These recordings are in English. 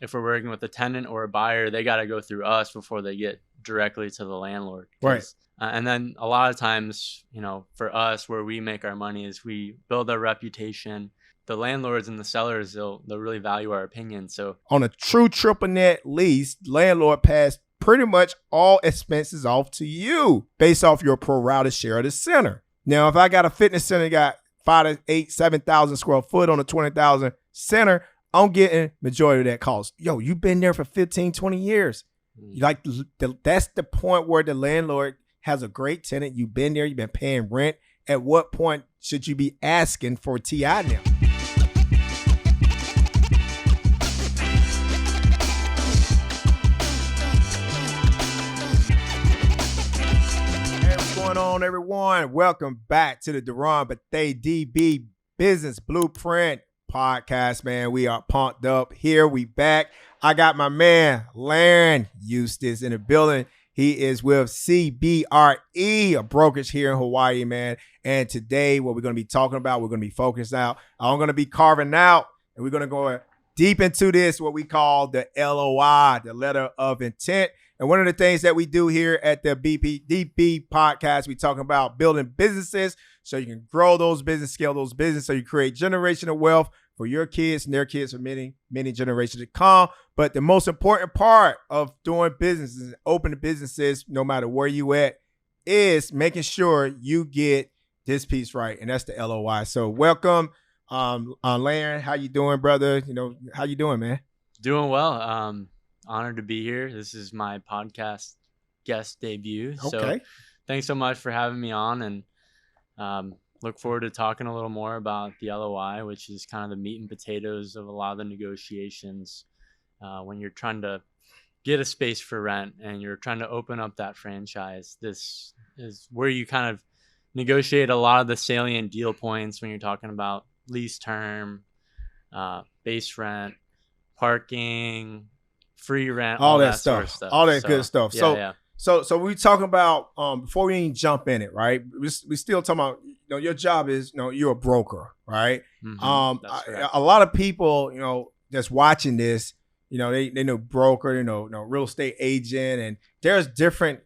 if we're working with a tenant or a buyer, they got to go through us before they get directly to the landlord. Right. And then a lot of times, for us, where we make our money is we build our reputation. The landlords and the sellers, they'll really value our opinion. So on a true triple net lease, landlord pass pretty much all expenses off to you based off your pro rata share of the center. Now, if I got a fitness center, got 5 to 8, 7,000 square foot on a 20,000 center, I'm getting majority of that cost. Yo, you've been there for 15, 20 years. Like that's the point where the landlord has a great tenant. You've been there, you've been paying rent. At what point should you be asking for TI now? What's going on, everyone? Welcome back to the Dearonne Bethea DB Business Blueprint podcast, man. We are pumped up here. We back. I got my man, Laren Eustace, in the building. He is with CBRE, a brokerage here in Hawaii, man. And today, what we're going to be talking about, we're going to be focused out. I'm going to be carving out, and we're going to go deep into this, what we call the LOI, the letter of intent. And one of the things that we do here at the DB podcast, we talk about building businesses so you can grow those business, scale those businesses, so you create generational wealth for your kids and their kids for many, many generations to come. But the most important part of doing businesses, opening businesses, no matter where you at, is making sure you get this piece right. And that's the LOI. So welcome, Laren. How you doing, brother? How you doing, man? Doing well. Honored to be here. This is my podcast guest debut. Okay. So thanks so much for having me on, and look forward to talking a little more about the LOI, which is kind of the meat and potatoes of a lot of the negotiations when you're trying to get a space for rent and you're trying to open up that franchise. This is where you kind of negotiate a lot of the salient deal points when you're talking about lease term, base rent, parking, free rent, all that stuff, sort of stuff. all that good stuff. Yeah. So we talking about before we even jump in it, right? We still talking about your job is you're a broker, right? Mm-hmm. A lot of people that's watching this, they know broker, real estate agent, and there's different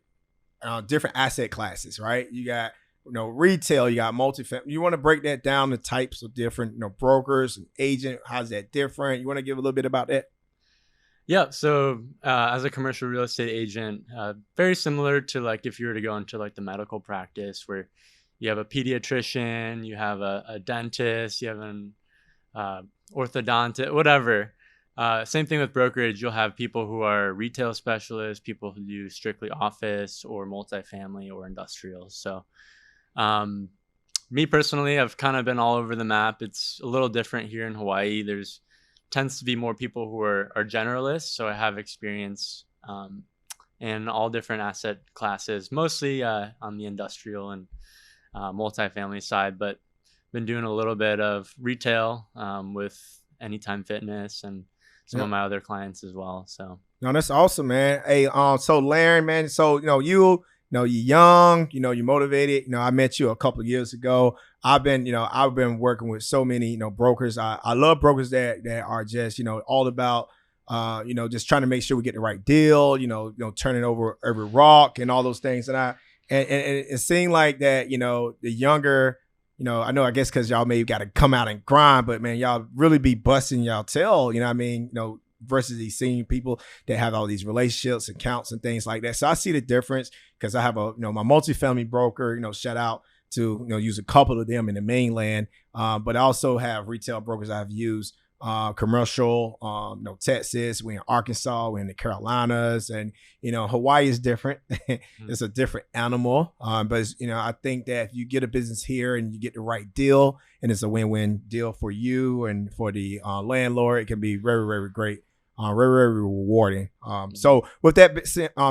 asset classes, right? You got retail, you got multifamily. You want to break that down to types of different brokers and agent. How's that different? You want to give a little bit about that? Yeah. So as a commercial real estate agent, very similar to like if you were to go into like the medical practice where you have a pediatrician, you have a dentist, you have an orthodontist, whatever. Same thing with brokerage. You'll have people who are retail specialists, people who do strictly office or multifamily or industrial. So me personally, I've kind of been all over the map. It's a little different here in Hawaii. There's tends to be more people who are generalists. So I have experience in all different asset classes, mostly on the industrial and multifamily side, but been doing a little bit of retail with Anytime Fitness and some of my other clients as well. So no, that's awesome, man. Hey, so Laren, man, so you're young, you're motivated. I met you a couple of years ago. I've been working with so many, brokers. I love brokers that are just, all about, just trying to make sure we get the right deal, turning over every rock and all those things. And it seemed like that, the younger, I guess because y'all maybe got to come out and grind, but man, y'all really be busting y'all tail, versus these senior people that have all these relationships, accounts and things like that. So I see the difference because I have my multifamily broker, shout out to, use a couple of them in the mainland. But I also have retail brokers I've used, commercial, Texas, we're in Arkansas, we're in the Carolinas, and, Hawaii is different. It's a different animal. But I think that if you get a business here and you get the right deal and it's a win-win deal for you and for the landlord, it can be very, very great. Very, very rewarding. So with that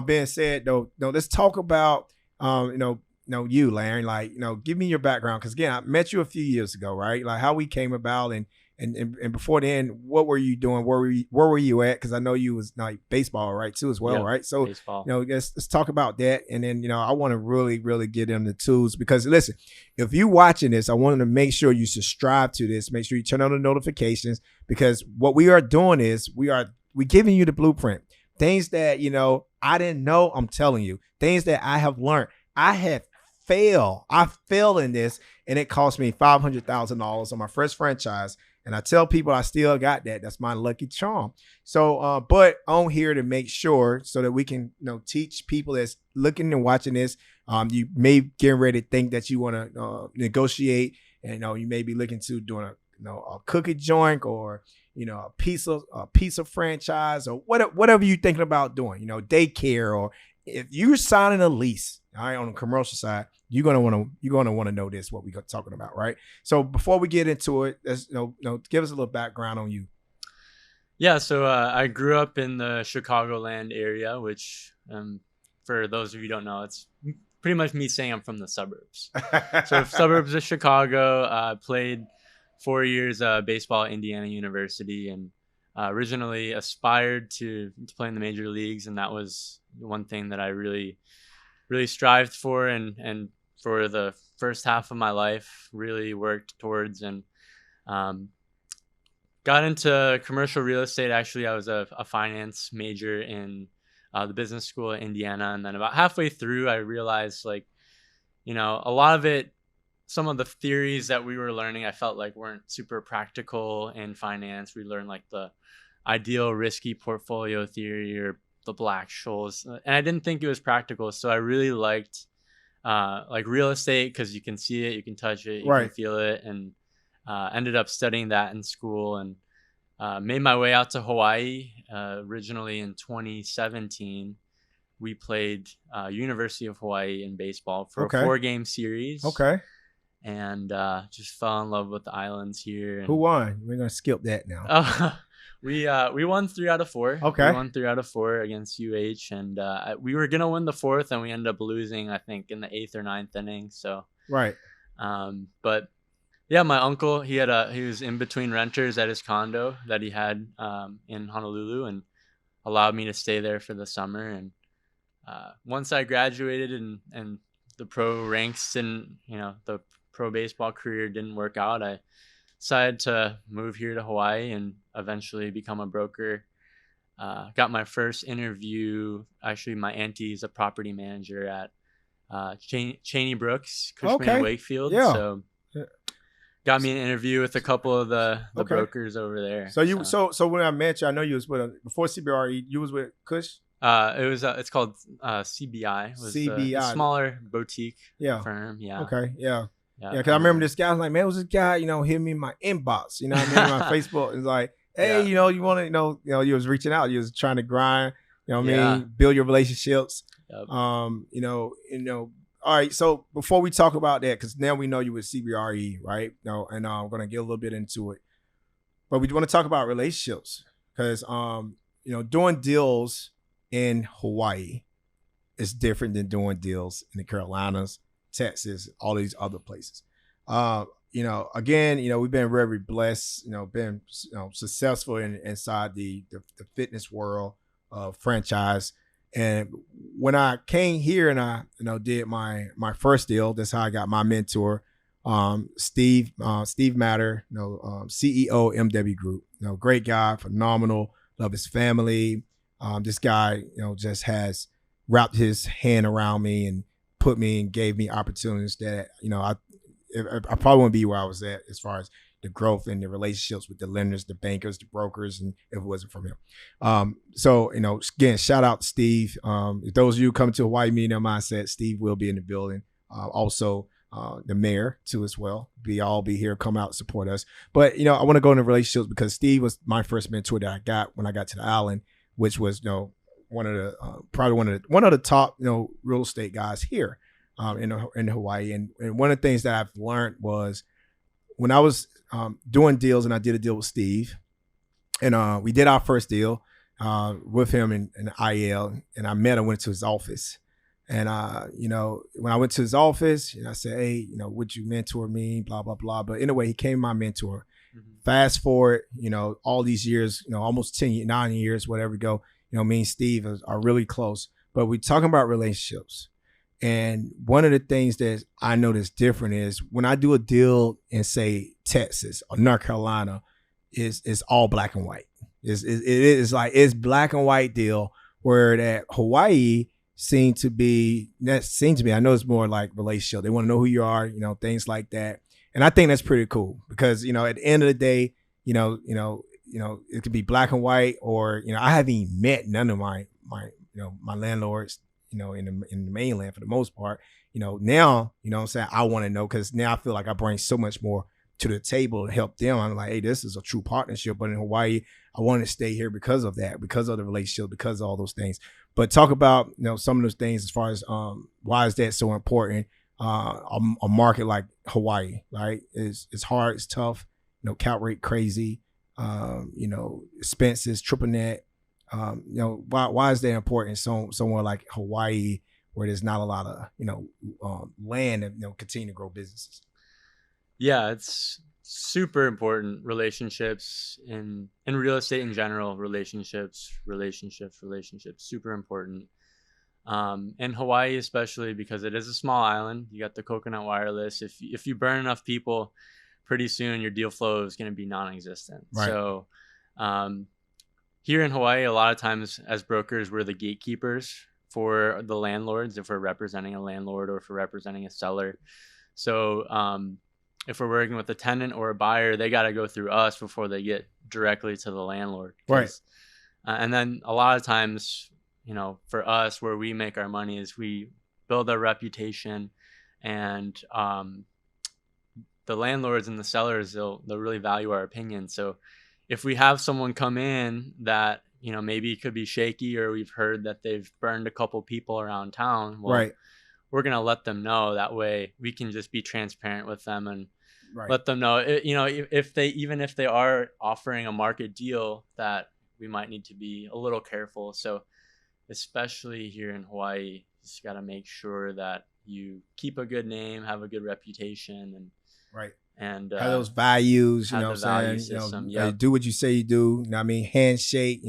being said, though, let's talk about, you, Laren, like, give me your background. Cause again, I met you a few years ago, right? Like how we came about and before then, what were you doing? Where were you at? Cause I know you was like baseball, right? Too as well, right? So, baseball. Let's talk about that. And then, I want to really, really get them the tools because listen, if you watching this, I wanted to make sure you subscribe to this, make sure you turn on the notifications because what we are doing is we are we giving you the blueprint. Things that, I didn't know, I'm telling you. Things that I have learned. I failed in this, and it cost me $500,000 on my first franchise. And I tell people I still got that. That's my lucky charm. So, but I'm here to make sure so that we can, teach people that's looking and watching this. You may get ready to think that you want to negotiate, and you may be looking to doing a cookie joint or a piece of franchise or whatever you're thinking about doing. Daycare, or if you're signing a lease, all right, on the commercial side, you're gonna want to know this, what we're talking about, right? So before we get into it, let's give us a little background on you. Yeah, so I grew up in the Chicagoland area, which for those of you who don't know, it's pretty much me saying I'm from the suburbs. So suburbs of Chicago. Played 4 years baseball at Indiana University, and originally aspired to play in the major leagues, and that was one thing that I really strived for, and for the first half of my life really worked towards, and got into commercial real estate. Actually, I was a finance major in the business school at Indiana, and then about halfway through I realized, a lot of it, some of the theories that we were learning, I felt like weren't super practical in finance. We learned the ideal risky portfolio theory or the Black-Scholes, and I didn't think it was practical. So I really liked real estate, because you can see it, you can touch it, you can feel it, and ended up studying that in school, and made my way out to Hawaii. Originally in 2017, we played University of Hawaii in baseball for a 4-game series. Okay. And just fell in love with the islands here. And who won? We're gonna skip that now. We won 3 out of 4. Okay. We won 3 out of 4 against UH, and we were gonna win the 4th, and we ended up losing, I think, in the 8th or 9th inning. So right. But yeah, my uncle, he was in between renters at his condo that he had in Honolulu, and allowed me to stay there for the summer. And once I graduated and the pro ranks and the pro baseball career didn't work out, I decided to move here to Hawaii and eventually become a broker. Got my first interview. Actually, my auntie's a property manager at Cheney Brooks, Cushman Wakefield. Yeah. So got me an interview with a couple of the brokers over there. So when I met you, I know you was with before CBRE. You was with Cush. It's called CBI. It was CBI, a smaller boutique firm. Yeah. Okay. Yeah. Yeah, because I remember this guy. I was like, man, it was this guy, hit me in my inbox, my Facebook. It's like, hey, you want to, you was reaching out. You was trying to grind, build your relationships. Yep. All right. So before we talk about that, because now we know you with CBRE, right? And I'm going to get a little bit into it. But we want to talk about relationships because, doing deals in Hawaii is different than doing deals in the Carolinas, Texas, all these other places. Again, we've been very blessed, been successful inside the fitness world of franchise. And when I came here and I did my first deal, that's how I got my mentor, Steve Matter, CEO MW Group. Great guy, phenomenal, love his family. This guy, just has wrapped his hand around me and put me and gave me opportunities that, I probably wouldn't be where I was at as far as the growth and the relationships with the lenders, the bankers, the brokers, and if it wasn't from him. So, again, shout out to Steve. If those of you coming to Hawaii Millionaire Mindset, Steve will be in the building. Also, the mayor too as well. All be here, come out, support us. But, I want to go into relationships because Steve was my first mentor that I got when I got to the island, which was, one of the top, real estate guys here in Hawaii. And one of the things that I've learned was when I was doing deals, and I did a deal with Steve, and we did our first deal with him in IL, and I went to his office. And, when I went to his office, I said, hey, would you mentor me, blah, blah, blah. But anyway, he came my mentor. Mm-hmm. Fast forward, all these years, almost 9 years, whatever we go, me and Steve are really close. But we're talking about relationships. And one of the things that I know that's different is when I do a deal in, say, Texas or North Carolina, is all black and white. It is like it's black and white deal. Where that Hawaii seemed to be, I know it's more like relationship. They want to know who you are, things like that. And I think that's pretty cool because, at the end of the day, it could be black and white or, I haven't even met none of my landlords, in the mainland for the most part. Now, what I'm saying, I want to know because now I feel like I bring so much more to the table to help them. I'm like, hey, this is a true partnership. But in Hawaii, I want to stay here because of that, because of the relationship, because of all those things. But talk about, some of those things as far as why is that so important? A market like Hawaii, right? It's hard, it's tough, cap rate crazy, expenses, triple net. Why is that important? Somewhere like Hawaii, where there's not a lot of land and continue to grow businesses. Yeah, it's super important. Relationships in real estate in general, relationships, super important. In Hawaii especially because it is a small island. You got the coconut wireless. If you burn enough people, pretty soon your deal flow is going to be non-existent. Right. So here in Hawaii, a lot of times as brokers, we're the gatekeepers for the landlords if we're representing a landlord or if we're representing a seller. So if we're working with a tenant or a buyer, they got to go through us before they get directly to the landlord. Right. And then a lot of times, for us, where we make our money is we build our reputation, and the landlords and the sellers, they'll really value our opinion. So if we have someone come in that, maybe could be shaky, or we've heard that they've burned a couple people around town, well, right, we're going to let them know. That way we can just be transparent with them and right, let them know, if they are offering a market deal, that we might need to be a little careful. So especially here in Hawaii, you just got to make sure that you keep a good name, have a good reputation, and right. And have those values, have the value system. Do what you say you do. Handshake,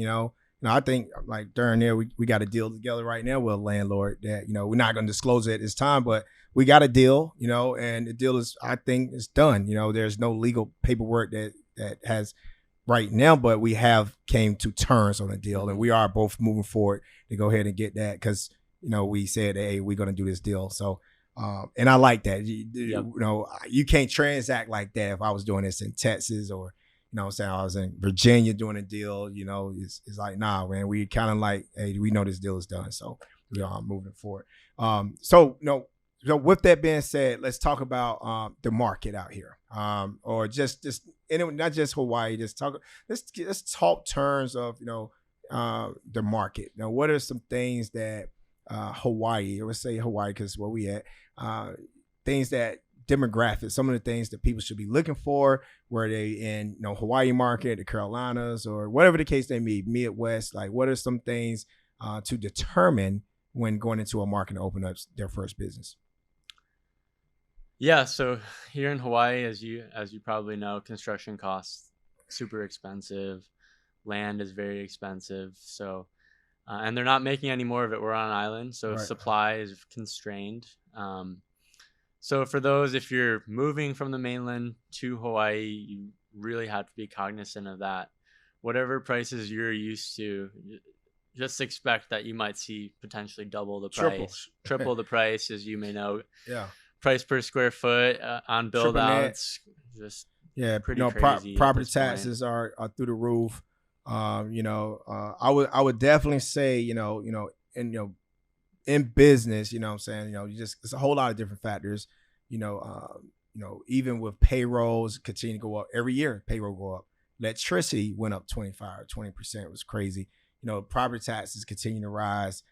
I think like during there, we got a deal together right now with a landlord that, we're not going to disclose it at this time, but we got a deal, and the deal is, I think it's done. There's no legal paperwork that has right now, but we have came to terms on a deal, and we are both moving forward to go ahead and get that because, we said, hey, we're going to do this deal. So, and I like that. You can't transact like that. If I was doing this in Texas or, I was in Virginia doing a deal, it's like, nah, man, we kind of like, hey, we know this deal is done. So we are moving forward. So with that being said, let's talk about the market out here, or just not just Hawaii. Let's talk terms of the market. Now, what are some things that Hawaii, let's say Hawaii because where we at, things that demographics, some of the things that people should be looking for, where they in Hawaii market, the Carolinas, or whatever the case may be, Midwest. Like, what are some things to determine when going into a market to open up their first business? Yeah, so here in Hawaii, as you probably know, construction costs super expensive, land is very expensive. So, and they're not making any more of it. We're on an island, so Right. Supply is constrained. So for those, if you're moving from the mainland to Hawaii, you really have to be cognizant of that. Whatever prices you're used to, just expect that you might see potentially double the price, triple the price, as you may know. Yeah. Price per square foot on build outs, just pretty crazy. Property taxes are through the roof. I would definitely say, in business, what I'm saying, it's a whole lot of different factors, even with payrolls continue to go up every year, payroll go up. Electricity went up 25 or 20%. It was crazy. Property taxes continue to rise.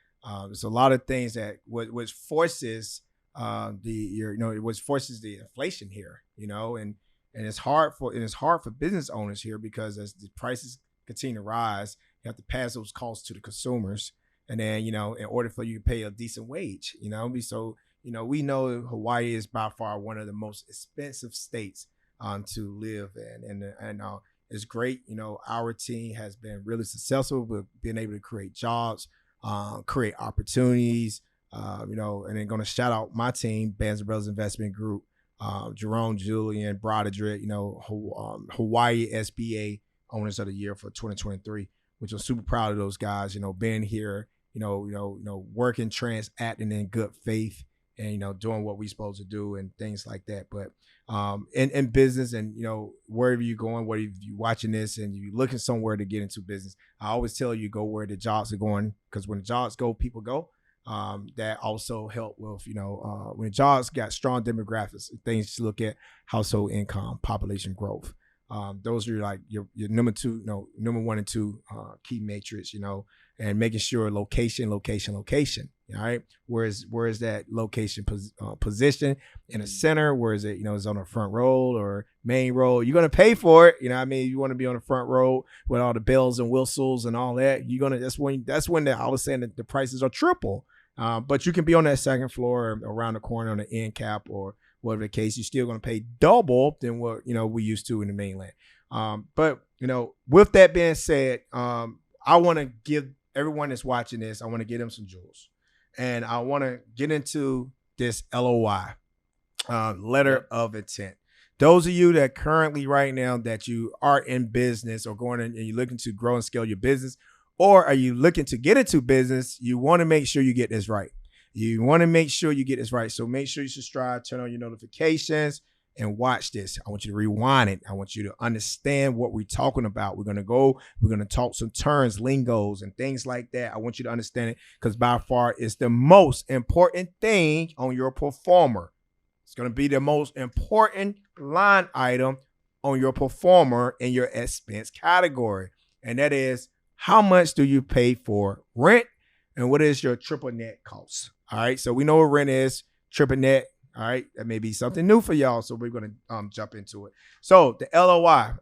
There's a lot of things that which forces the inflation here, and it's hard for business owners here because as the prices continue to rise, you have to pass those costs to the consumers. And then, in order for you to pay a decent wage, so, we know Hawaii is by far one of the most expensive states to live in. And it's great. Our team has been really successful with being able to create jobs, create opportunities, and then going to shout out my team, Bands and Brothers Investment Group, Jerome, Julian, Broderick, Hawaii SBA owners of the year for 2023, which I'm super proud of those guys, being here, working, transacting in good faith and, doing what we're supposed to do and things like that. But in business and, wherever you're going, whether you're watching this and you're looking somewhere to get into business, I always tell you, go where the jobs are going, because when the jobs go, people go. That also help with, when jobs got strong demographics, things to look at: household income, population growth. Those are like your number one and two key matrix, and making sure location. All right. Where is that location position in the center? Where is it? It's on the front road or main road. You're going to pay for it. You want to be on the front road with all the bells and whistles and all that. That's when I was saying that the prices are triple. But you can be on that second floor or around the corner on the end cap or whatever the case. You're still going to pay double than what, we used to in the mainland. But, with that being said, I want to give everyone that's watching this, I want to give them some jewels. And I want to get into this LOI, letter of intent. Those of you that currently right now that you are in business or going in and you're looking to grow and scale your business, or are you looking to get into business, you want to make sure you get this right. So make sure you subscribe, turn on your notifications, and watch this. I want you to rewind it. I want you to understand what we're talking about. We're going to talk some terms, lingos, and things like that. I want you to understand it because by far it's the most important thing on your performer. It's going to be the most important line item on your performer in your expense category. And that is, how much do you pay for rent and what is your triple net cost? All right. So we know what rent is, triple net. All right. That may be something new for y'all. So we're going to jump into it. So the LOI,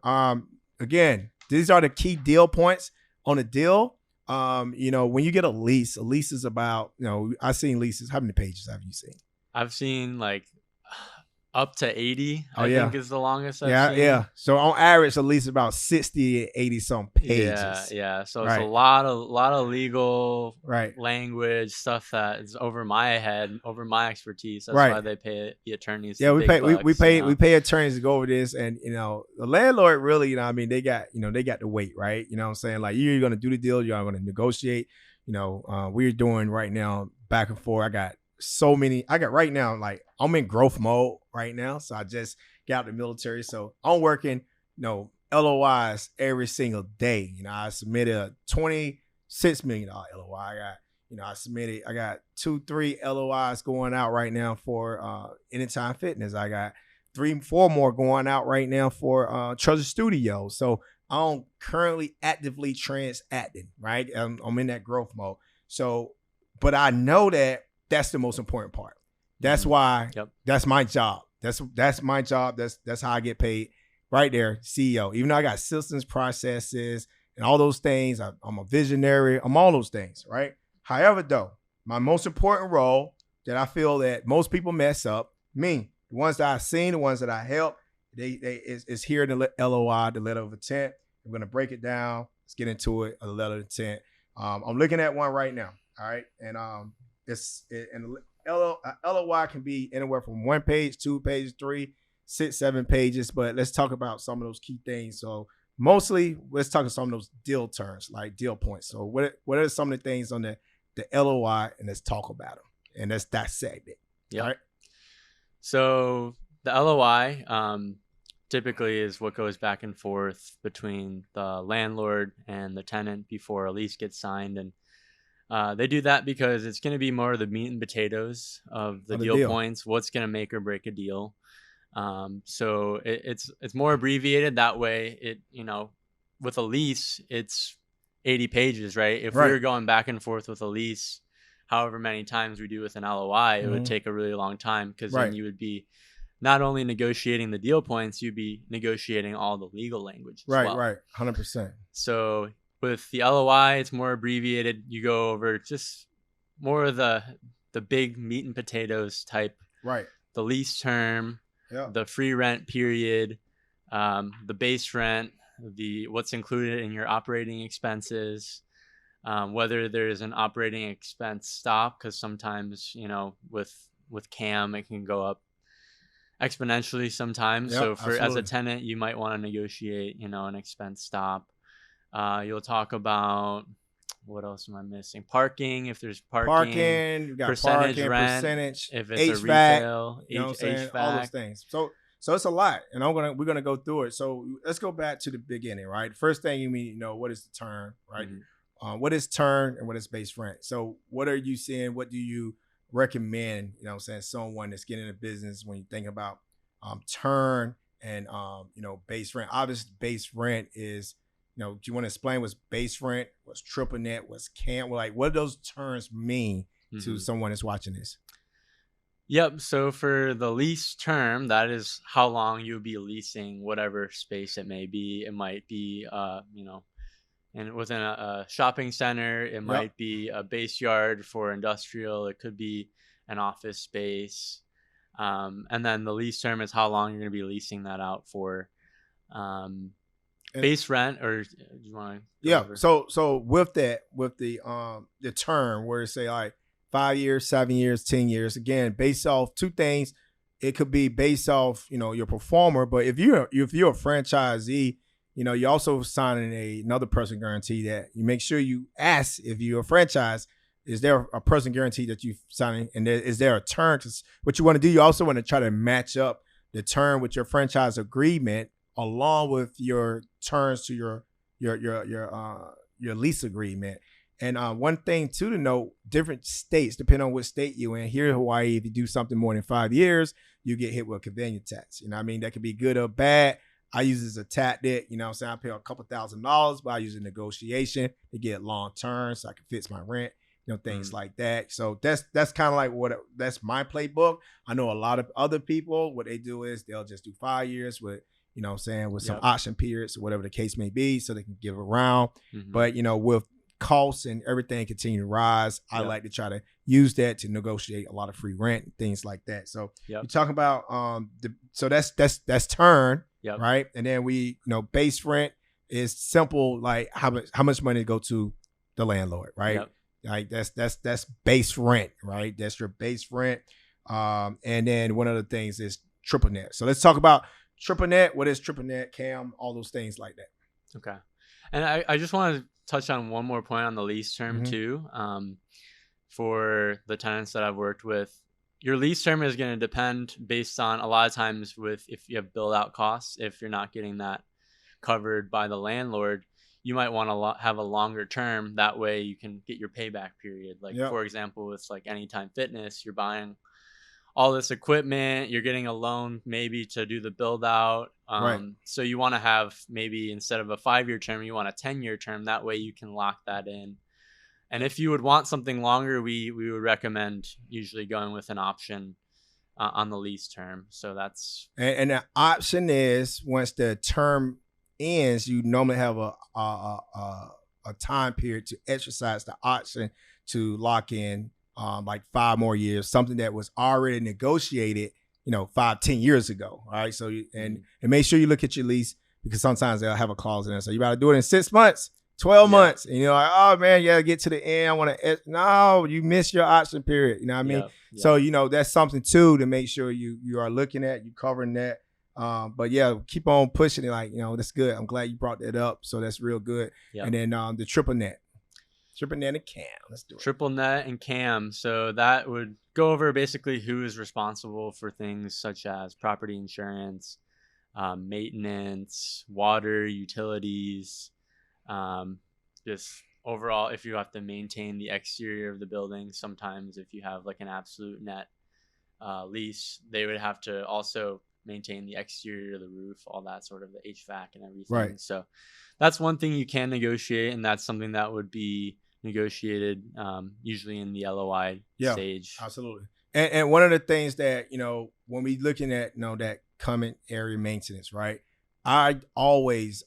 again, these are the key deal points on a deal. When you get a lease is about, I've seen leases. How many pages have you seen? I've seen like up to 80, I think is the longest I've seen. Yeah. So on average, at least about 60, 80 some pages. Yeah. So it's a lot of legal right. language stuff that is over my head, over my expertise. That's why they pay the attorneys. Yeah, we pay attorneys to go over this, and the landlord really, they got the weight, right? You know what I'm saying? Like, you're gonna do the deal, you're gonna negotiate. We're doing right now back and forth. I got right now, like, I'm in growth mode right now. So I just got out of the military. So I'm working, LOIs every single day. I submitted a $26 million LOI. I got 2-3 LOIs going out right now for Anytime Fitness. I got 3-4 more going out right now for Treasure Studio. So I'm currently actively transacting, right? I'm in that growth mode. So, but I know that's the most important part. That's why that's my job. That's my job. That's how I get paid right there, CEO. Even though I got systems, processes, and all those things, I'm a visionary. I'm all those things, right? However, though, my most important role that I feel that most people mess up, the ones that I've seen, the ones that I help, is here in the LOI, the letter of intent. I'm going to break it down. Let's get into it, a letter of intent. I'm looking at one right now, all right? And LOI can be anywhere from 1 page, 2 pages, 3, 6, 7 pages. But let's talk about some of those key things. So mostly, let's talk about some of those deal terms, like deal points. So what are some of the things on the LOI, and let's talk about them, and let's dissect it. Yeah. All right. So the LOI typically is what goes back and forth between the landlord and the tenant before a lease gets signed, and they do that because it's going to be more of the meat and potatoes of the deal points, what's going to make or break a deal. So it's more abbreviated that way. With a lease, it's 80 pages, right? If we were going back and forth with a lease, however many times we do with an LOI, it would take a really long time, because then you would be not only negotiating the deal points, you'd be negotiating all the legal language as well. Right, 100%. So with the LOI, it's more abbreviated. You go over just more of the big meat and potatoes type. Right. The lease term, the free rent period, the base rent, what's included in your operating expenses, whether there's an operating expense stop, because sometimes with CAM it can go up exponentially sometimes. Yep, So for as a absolutely. tenant, you might want to negotiate, an expense stop. You'll talk about, what else am I missing? Parking, if there's parking, Parking, you got percentage parking, rent, percentage, if it's a HVAC, retail, you know what I'm saying? All those HVAC. things. So it's a lot. And we're gonna go through it. So let's go back to the beginning, right? First thing you mean, what is the term, right? What is term and what is base rent? So what are you seeing? What do you recommend, someone that's getting into business when you think about term and base rent? Obviously, base rent is, do you want to explain what's base rent, what's triple net, what's camp? Like, what do those terms mean to someone that's watching this? Yep. So for the lease term, that is how long you'll be leasing whatever space it may be. It might be, and within a shopping center, it Yep. might be a base yard for industrial. It could be an office space. And then the lease term is how long you're going to be leasing that out for. Base rent, or do you want to Yeah. over? So with that, with the term where it say, all right, 5 years, 7 years, 10 years, again, based off two things. It could be based off, your performer, but if you're a franchisee, you're also signing another person guarantee that you make sure you ask, if you're a franchise, is there a person guarantee that you're signing, and is there a term? Because what you want to do, you also want to try to match up the term with your franchise agreement along with your terms to your lease agreement. And one thing too to note, different states, depending on what state you're in. Here in Hawaii, if you do something more than 5 years, you get hit with a convenience tax. You know what I mean? That could be good or bad. I use it as a tactic. You know what I'm saying? I pay a couple $1,000s, but I use a negotiation to get long term so I can fix my rent, things like that. So that's kind of like that's my playbook. I know a lot of other people, what they do is they'll just do 5 years with, with some option periods or whatever the case may be, so they can give around. But, with costs and everything continue to rise, I like to try to use that to negotiate a lot of free rent and things like that. So you talk about so that's turn, right? And then we, base rent is simple, like how much money to go to the landlord, right? Like that's base rent, right? That's your base rent. And then one of the things is triple net. So let's talk about triple net. What is triple net, Cam? All those things like that. Okay. And I just want to touch on one more point on the lease term too. For the tenants that I've worked with, your lease term is going to depend based on, a lot of times, with if you have build out costs. If you're not getting that covered by the landlord, you might want to have a longer term. That way you can get your payback period. Like for example, with like Anytime Fitness, you're buying all this equipment, you're getting a loan maybe to do the build out. So you want to have, maybe instead of a 5-year term, you want a 10-year term. That way you can lock that in. And if you would want something longer, we would recommend usually going with an option on the lease term. So that's and the option is, once the term ends, you normally have a time period to exercise the option to lock in like 5 more years, something that was already negotiated, 5-10 years ago. All right. So and make sure you look at your lease, because sometimes they'll have a clause in there. So you got to do it in 6 months, 12 months. And you're like, oh man, you got to get to the end. I want to, no, you missed your option period. You know what I mean? So, that's something too to make sure you are looking at, you covering that. But keep on pushing it. Like, that's good. I'm glad you brought that up. So that's real good. And then the triple net and cam. Let's do it. Triple net and cam. So that would go over basically who is responsible for things such as property insurance, maintenance, water, utilities, just overall, if you have to maintain the exterior of the building. Sometimes if you have like an absolute net lease, they would have to also maintain the exterior, the roof, all that sort of, the HVAC and everything. So that's one thing you can negotiate, and that's something that would be negotiated usually in the LOI stage. Absolutely. And one of the things that, when we looking at, that common area maintenance, right? I always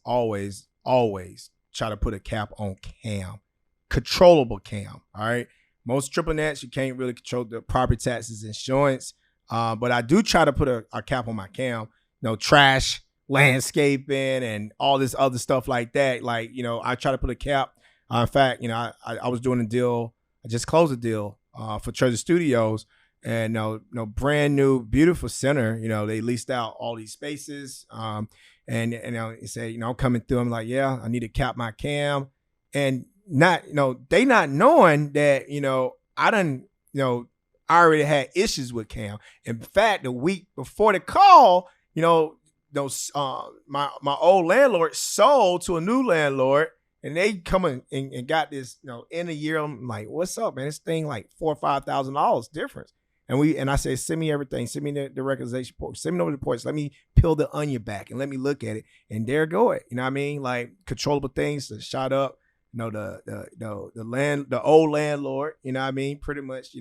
try to put a cap on cam, controllable cam. All right. Most triple nets, you can't really control the property taxes, insurance. But I do try to put a cap on my cam, trash, landscaping, and all this other stuff like that. Like, I try to put a cap. In fact, I was doing a deal. I just closed a deal for Treasure Studios, and brand new, beautiful center. They leased out all these spaces. And he said, I'm coming through. I'm like, yeah, I need to cap my cam, and not, they not knowing that, I done, I already had issues with cam. In fact, the week before the call, those my old landlord sold to a new landlord, and they come in and got this, in a year. I'm like, what's up, man? This thing like $4,000 or $5,000 difference. And I said, send me everything. Send me the reconciliation report. Send me the reports. Let me peel the onion back and let me look at it. And there go it. You know what I mean? Like controllable things that shot up. The old landlord. You know what I mean? Pretty much.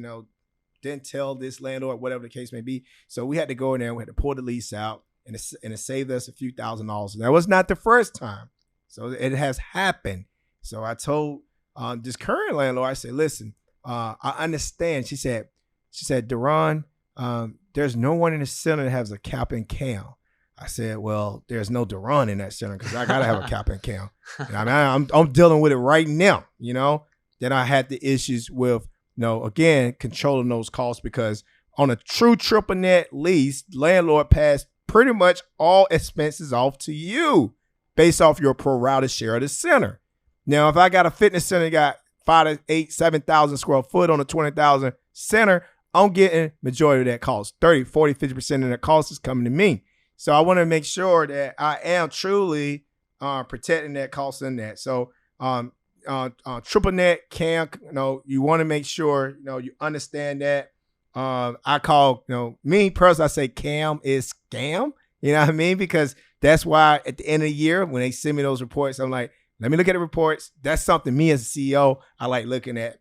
Didn't tell this landlord, whatever the case may be. So we had to go in there and we had to pull the lease out, and it saved us a few $1,000s. And that was not the first time. So it has happened. So I told this current landlord, I said, listen, I understand. She said, Dearonne, there's no one in the center that has a cap and cam. I said, well, there's no Dearonne in that center because I got to have a cap and cam. I mean, I'm dealing with it right now, Then I had the issues with, again, controlling those costs, because on a true triple net lease, landlord passed pretty much all expenses off to you based off your pro rata share of the center. Now, if I got a fitness center that got 5,000 to 8,000, 7,000 square foot on a 20,000 center, I'm getting majority of that cost. 30, 40, 50% of that cost is coming to me. So I want to make sure that I am truly protecting that cost in that. So triple net cam, you want to make sure, you understand that. I call, me personally, I say cam is scam. You know what I mean? Because that's why at the end of the year, when they send me those reports, I'm like, let me look at the reports. That's something me as a CEO, I like looking at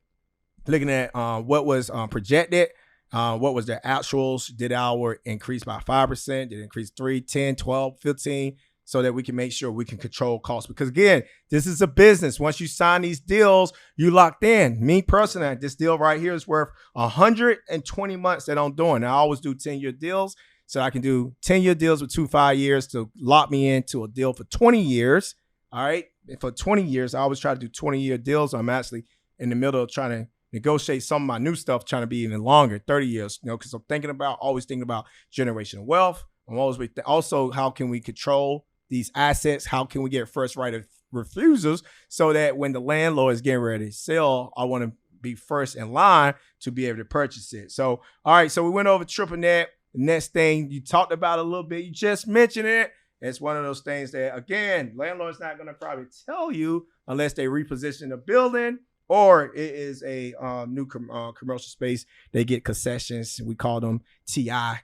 what was projected, what was their actuals, did our increase by 5%, did it increase 3, 10, 12, 15, so that we can make sure we can control costs. Because again, this is a business. Once you sign these deals, you locked in. Me personally, this deal right here is worth 120 months that I'm doing. I always do 10-year deals. So I can do 10-year deals with 5 years to lock me into a deal for 20 years. All right. And for 20 years, I always try to do 20-year deals. I'm actually in the middle of trying to negotiate some of my new stuff, trying to be even longer, 30 years, because I'm always thinking about generational wealth. I'm always also, how can we control these assets? How can we get first right of refusals so that when the landlord is getting ready to sell, I want to be first in line to be able to purchase it. So, all right. So we went over triple net. The next thing you talked about a little bit, you just mentioned it. It's one of those things that, again, landlord's not going to probably tell you unless they reposition the building or it is a new commercial space. They get concessions. We call them TI,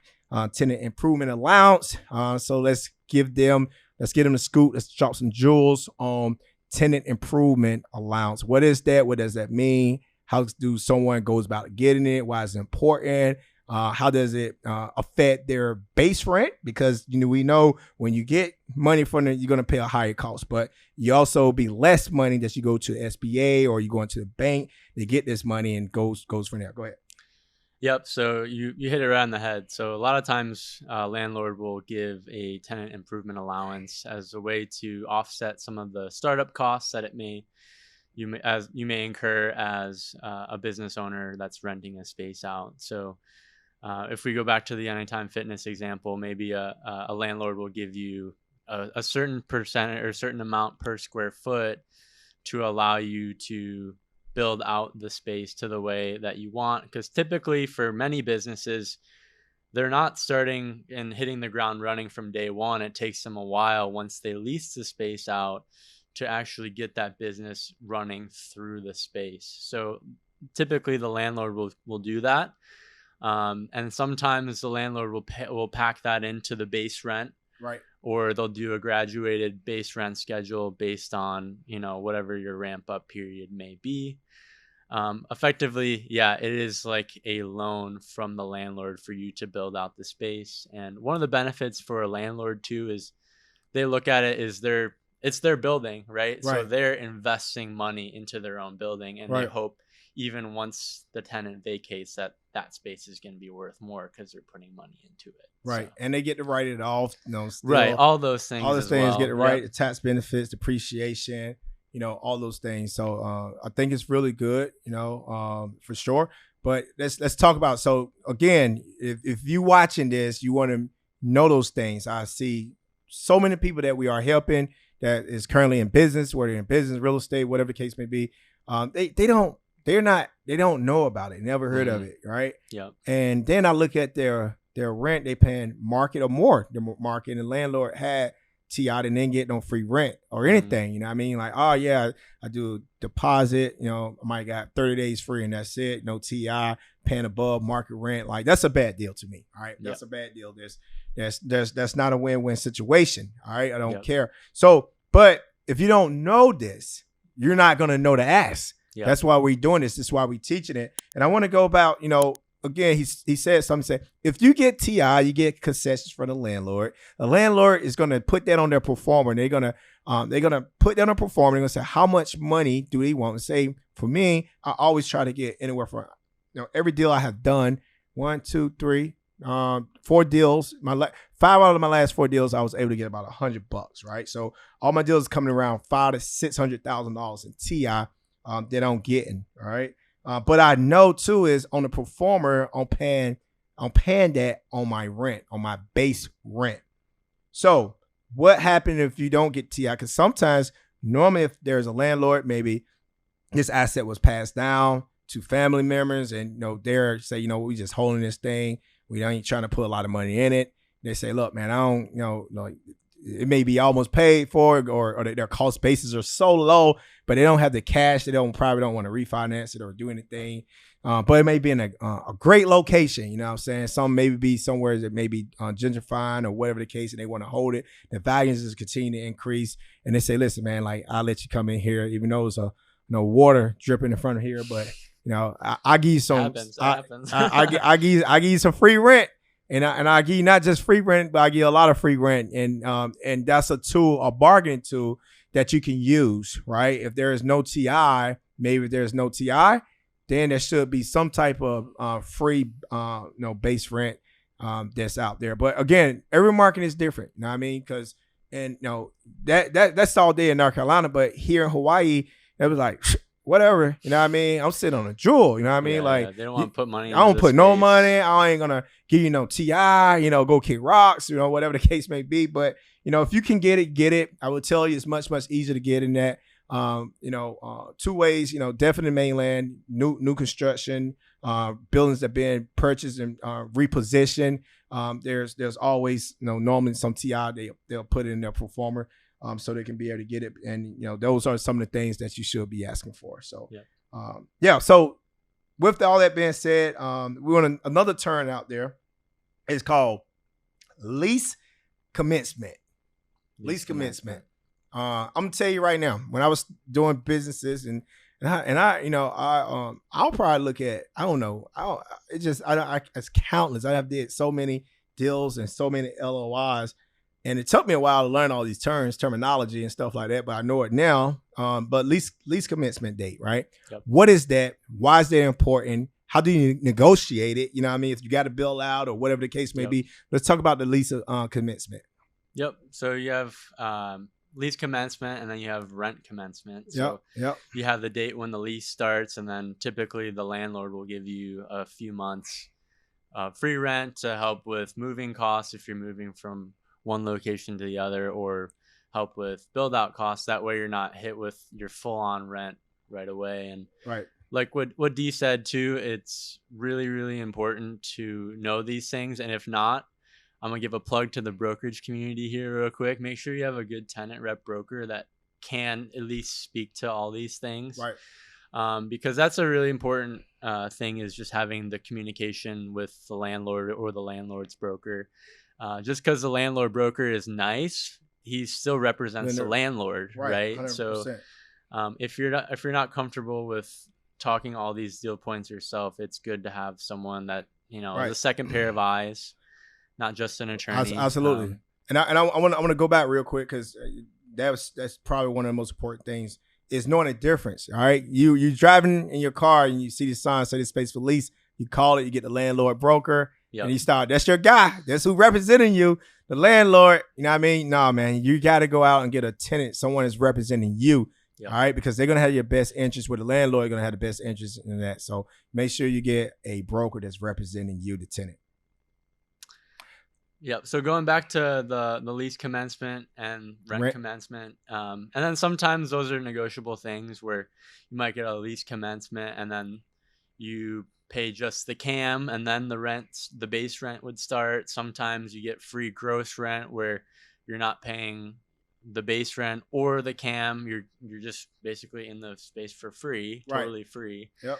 tenant improvement allowance. So let's get them the scoop. Let's drop some jewels on tenant improvement allowance. What is that? What does that mean? How do someone goes about getting it? Why is it important? How does it affect their base rent? Because we know when you get money from it, you're going to pay a higher cost, but you also be less money that you go to the SBA or you go into the bank to get this money, and goes from there. Go ahead. Yep. So you hit it right on the head. So a lot of times landlord will give a tenant improvement allowance as a way to offset some of the startup costs that you may incur as a business owner that's renting a space out. So if we go back to the Anytime Fitness example, maybe a landlord will give you a certain percentage or certain amount per square foot to allow you to build out the space to the way that you want. Because typically for many businesses, they're not starting and hitting the ground running from day one. It takes them a while once they lease the space out to actually get that business running through the space. So typically the landlord will do that. And sometimes the landlord will pack that into the base rent, right? Or they'll do a graduated base rent schedule based on, whatever your ramp up period may be. Effectively, yeah, it is like a loan from the landlord for you to build out the space. And one of the benefits for a landlord too is they look at it as it's their building, right? So they're investing money into their own building, and they hope even once the tenant vacates that space is going to be worth more because they're putting money into it. Right. So. And they get to write it off. Still, right. All those things. All those things well. Get it right. Yep. The tax benefits, depreciation, all those things. So I think it's really good, for sure. But let's talk about. So again, if you watching this, you want to know those things. I see so many people that we are helping that is currently in business, whether in business, real estate, whatever the case may be. They don't know about it, never heard of it, right? Yeah. And then I look at their rent, they paying market or more than market, and the landlord had TI and then get no free rent or anything. You know what I mean? Like, oh yeah, I do deposit, I might got 30 days free and that's it. No TI, paying above market rent. Like, that's a bad deal to me. All right. That's a bad deal. That's not a win-win situation. All right. I don't care. So, but if you don't know this, you're not going to know to ask. That's why we're doing this. This is why we're teaching it. And I want to go about, again, he said something. Said if you get TI, you get concessions from the landlord. The landlord is going to put that on their performer. And they're gonna put that on a performer. They're gonna say how much money do they want. And say for me, I always try to get anywhere from every deal I have done 1, 2, 3, 4 deals. 5 out of my last 4 deals, I was able to get about $100, right? So all my deals coming around $500,000 to $600,000 in TI that I'm getting, all right. But I know too is on the performer, I'm paying that on my rent, on my base rent. So what happened if you don't get TI? Because sometimes, normally, if there's a landlord, maybe this asset was passed down to family members, and they're say, we just holding this thing. We ain't trying to put a lot of money in it. They say, look, man, I don't, it may be almost paid for, or their cost bases are so low, but they don't have the cash. They probably don't want to refinance it or do anything. But it may be in a great location. You know what I'm saying? Some maybe be somewhere that may be gentrifying or whatever the case, and they want to hold it. The values just continue to increase. And they say, listen, man, like, I'll let you come in here, even though it's water dripping in front of here. But, I give you some, I give you some free rent. And I give you not just free rent, but I give you a lot of free rent. And that's a tool, a bargaining tool that you can use, right? If there is no TI, maybe there's no TI, then there should be some type of free, base rent that's out there. But again, every market is different. You know what I mean? Because, that's all day in North Carolina. But here in Hawaii, it was like, whatever, you know what I mean? I'm sitting on a jewel, you know what I mean? Like, they don't want to put money. I don't put no money. I ain't gonna give you no TI, go kick rocks, whatever the case may be. But if you can get it, get it. I would tell you it's much easier to get in that. 2 ways, definitely mainland, new construction, buildings that been purchased and repositioned. There's always, normally some TI they'll put in their performer. So they can be able to get it. And, those are some of the things that you should be asking for. So, So with all that being said, we want another term out there. It's called lease commencement. Lease commencement. I'm going to tell you right now, when I was doing businesses I'll probably look at, I don't know. It's countless. I have did so many deals and so many LOIs. And it took me a while to learn all these terminology and stuff like that, but I know it now. But lease commencement date, right? Yep. What is that? Why is that important? How do you negotiate it? You know what I mean? If you got to bill out or whatever the case may be. Let's talk about the lease commencement. Yep. So you have lease commencement and then you have rent commencement. So you have the date when the lease starts, and then typically the landlord will give you a few months free rent to help with moving costs if you're moving from one location to the other, or help with build out costs. That way you're not hit with your full on rent right away. And like what Dee said too, it's really, really important to know these things. And if not, I'm gonna give a plug to the brokerage community here real quick. Make sure you have a good tenant rep broker that can at least speak to all these things. Because that's a really important thing, is just having the communication with the landlord or the landlord's broker. Just because the landlord broker is nice, he still represents the landlord, right? 100%. So if you're not comfortable with talking all these deal points yourself, it's good to have someone that is a second pair of eyes, not just an attorney. Absolutely. And I want to go back real quick, because that's probably one of the most important things, is knowing the difference. All right, you driving in your car and you see the sign say this space for lease. You call it, you get the landlord broker. And you start, that's your guy. That's who representing you, the landlord. You know what I mean? No, man, you got to go out and get a tenant. Someone is representing you Yep. All right, because they're gonna have your best interest. With the landlord, gonna have the best interest in that. So make sure you get a broker that's representing you, the tenant. Yep. So going back to the lease commencement and rent commencement, and then sometimes those are negotiable things where you might get a lease commencement and then you pay just the CAM and then the base rent would start. Sometimes you get free gross rent where you're not paying the base rent or the CAM. You're just basically in the space for free, totally free. Yep.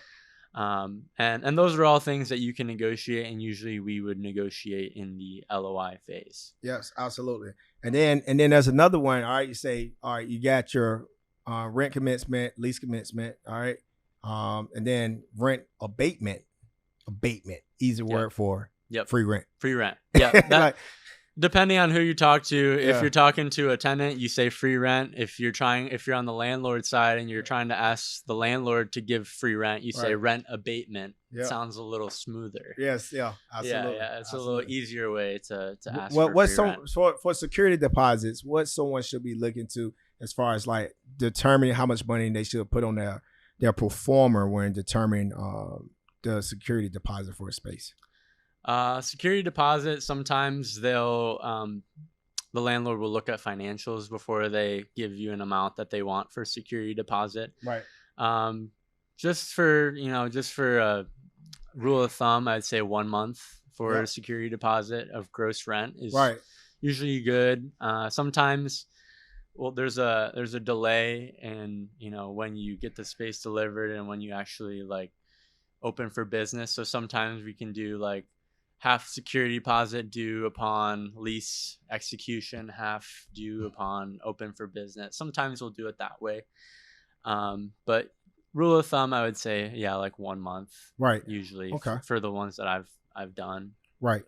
And those are all things that you can negotiate, and usually we would negotiate in the LOI phase. Yes, absolutely. And then there's another one. All right, you say, all right, you got your rent commencement, lease commencement, all right, and then rent abatement, easy word for free rent. Free rent. Yeah. Depending on who you talk to, if you're talking to a tenant, you say free rent. If you're on the landlord side and you're trying to ask the landlord to give free rent, you say rent abatement. It sounds a little smoother. Yes, absolutely. Yeah, it's a little easier way to ask for free rent. For security deposits, what someone should be looking to as far as like determining how much money they should put on their performer when determining the security deposit for a space. Security deposit, sometimes the landlord will look at financials before they give you an amount that they want for security deposit. Right. Just for a rule of thumb, I'd say 1 month for a security deposit of gross rent is usually good. Sometimes, there's a delay in, when you get the space delivered and when you actually like open for business. So sometimes we can do like half security deposit due upon lease execution, half due upon open for business. Sometimes we'll do it that way. But rule of thumb, I would say, like 1 month. Right. Usually for the ones that I've done. Right.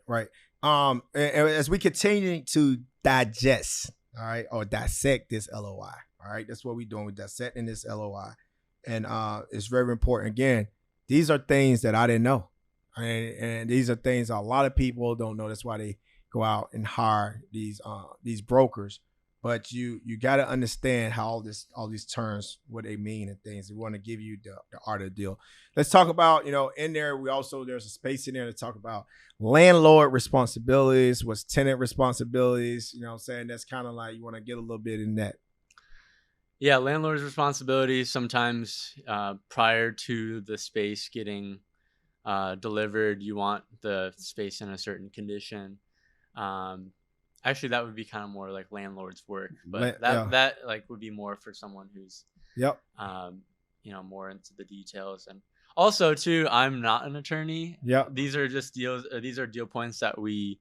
And as we continue to digest, all right, or dissect this LOI, all right, that's what we're doing. We're dissecting this LOI. And it's very important. Again, these are things that I didn't know. And these are things a lot of people don't know. That's why they go out and hire these brokers. But you got to understand how all these terms, what they mean and things. We want to give you the art of the deal. Let's talk about, in there, there's a space in there to talk about landlord responsibilities, what's tenant responsibilities. You know what I'm saying? That's kind of like you want to get a little bit in that. Yeah, landlord's responsibilities sometimes prior to the space getting delivered, you want the space in a certain condition. Actually, that would be kind of more like landlord's work, but that like would be more for someone who's more into the details. And also too, I'm not an attorney. These are just deals. These are deal points that we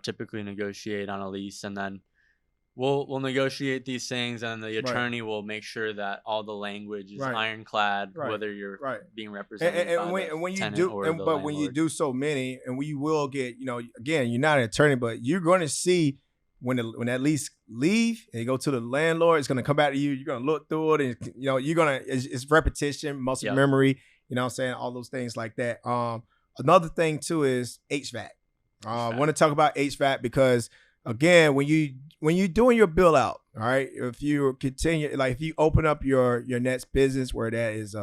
typically negotiate on a lease, and then we'll negotiate these things, and the attorney will make sure that all the language is ironclad, whether you're being represented by the tenant or the landlord. When you do so many, and we will get, again, you're not an attorney, but you're going to see when that lease leave and you go to the landlord, it's going to come back to you. You're going to look through it, and it's repetition, muscle memory. You know what I'm saying? All those things like that. Another thing too is HVAC. I want to talk about HVAC because, again, when you're doing your bill out, all right, if you continue, like if you open up your next business where that is